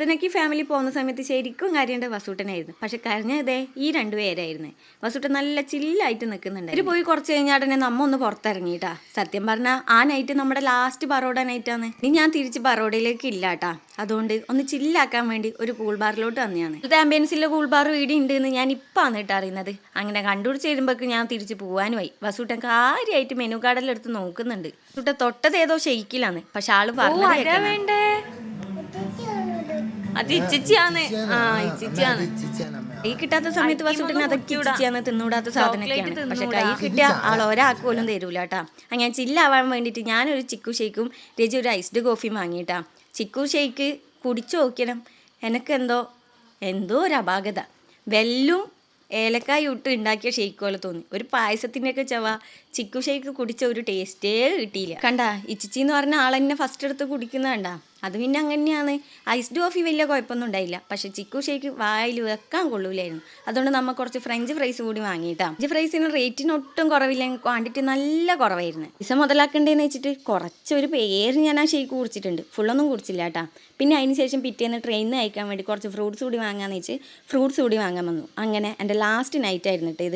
കുട്ടനക്കി family പോകുന്ന സമയത്ത് ശരിക്കും കാര്യമുണ്ട് വസൂട്ടനായിരുന്നു. പക്ഷെ കരഞ്ഞതേ ഈ രണ്ടുപേരായിരുന്നു. വസൂട്ടൻ നല്ല ചില്ലായിട്ട് നിൽക്കുന്നുണ്ട്. ഇവർ പോയി കുറച്ച് കഴിഞ്ഞാൽ തന്നെ നമ്മ ഒന്ന് പുറത്തിറങ്ങിയിട്ടാ. സത്യം പറഞ്ഞാൽ ആ നൈറ്റ് നമ്മുടെ ലാസ്റ്റ് ബറോഡ നൈറ്റാണ്. ഇനി ഞാൻ തിരിച്ച് ബറോഡയിലേക്ക് ഇല്ലാട്ടാ. അതുകൊണ്ട് ഒന്ന് ചില്ലാക്കാൻ വേണ്ടി ഒരു കൂൾ ബാറിലോട്ട് വന്നതാണ്. ഇത് ആംബിയൻസിലെ കൂൾ ബാർ വീട് ഉണ്ട് എന്ന് ഞാൻ ഇപ്പം വന്നിട്ട് അറിയുന്നത്. അങ്ങനെ കണ്ടുപിടിച്ച് വരുമ്പോഴേക്ക് ഞാൻ തിരിച്ച് പോകാനുമായി. വസൂട്ടൻ കാര്യമായിട്ട് മെനു കാർഡിലെടുത്ത് നോക്കുന്നുണ്ട്. വസൂട്ടൻ തൊട്ടത് ഏതോ ഷെയ്ക്കിലാണ്. പക്ഷെ ആള് പറഞ്ഞു വേണ്ടേ അത് ഇച്ചിച്ചാന്ന്. ഇച്ചിച്ചാന്ന്. കൈ കിട്ടാത്ത സമയത്ത് വസൂട്ടിന് അതൊക്കെ ഇച്ചിച്ചാന്ന് തിന്നൂടാത്ത സാധനമൊക്കെയാണ്. പക്ഷെ കൈ കിട്ടിയ ആൾ ഒരാൾക്ക് പോലും തരൂല കേട്ടാ. അങ്ങനെ ചില്ലാവാൻ വേണ്ടിയിട്ട് ഞാനൊരു ചിക്കു ഷേക്കും രജി ഒരു ഐസ്ഡ് കോഫിയും വാങ്ങിയിട്ടാ. ചിക്കു ഷേക്ക് കുടിച്ചു നോക്കണം. എന്തോ ഒരു അപാകത. വെല്ലും ഏലക്കായ ഇട്ട് ഉണ്ടാക്കിയ ഷേക്ക് പോലെ തോന്നി. ഒരു പായസത്തിൻ്റെയൊക്കെ ചവ. ചിക്കു ഷേക്ക് കുടിച്ച ഒരു ടേസ്റ്റേ കിട്ടിയില്ല. കണ്ടാ ഇച്ചിച്ചി എന്ന് പറഞ്ഞ ആളെന്നെ ഫസ്റ്റ് എടുത്ത് കുടിക്കുന്നത് കണ്ടാ. അത് പിന്നെ അങ്ങനെയാണ്. ഐസ്ഡ് കോഫി വലിയ കുഴപ്പമൊന്നും ഉണ്ടായില്ല. പക്ഷെ ചിക്കു ഷേക്ക് വായിൽ വെക്കാൻ കൊള്ളൂലായിരുന്നു. അതുകൊണ്ട് നമ്മൾ കുറച്ച് ഫ്രഞ്ച് ഫ്രൈസ് കൂടി വാങ്ങിയിട്ടാ. ഫ്രഞ്ച് ഫ്രൈസിന് റേറ്റിന് ഒട്ടും കുറവില്ലെങ്കിൽ ക്വാണ്ടിറ്റി നല്ല കുറവായിരുന്നു. പൈസ മുതലാക്കണ്ടേന്ന് വെച്ചിട്ട് കുറച്ചൊരു പേര് ഞാൻ ആ ഷേക്ക് കുടിച്ചിട്ടുണ്ട്. ഫുള്ളൊന്നും കുടിച്ചില്ല കേട്ടാ. പിന്നെ അതിന് ശേഷം പിറ്റേന്ന് ട്രെയിനിൽ അയക്കാൻ വേണ്ടി കുറച്ച് ഫ്രൂട്ട്സ് കൂടി വാങ്ങാന്ന് വെച്ച് ഫ്രൂട്ട്സ് കൂടി വാങ്ങാൻ വന്നു. അങ്ങനെ എൻ്റെ ലാസ്റ്റ് നൈറ്റ് ആയിരുന്നു കേട്ടോ ഇത്.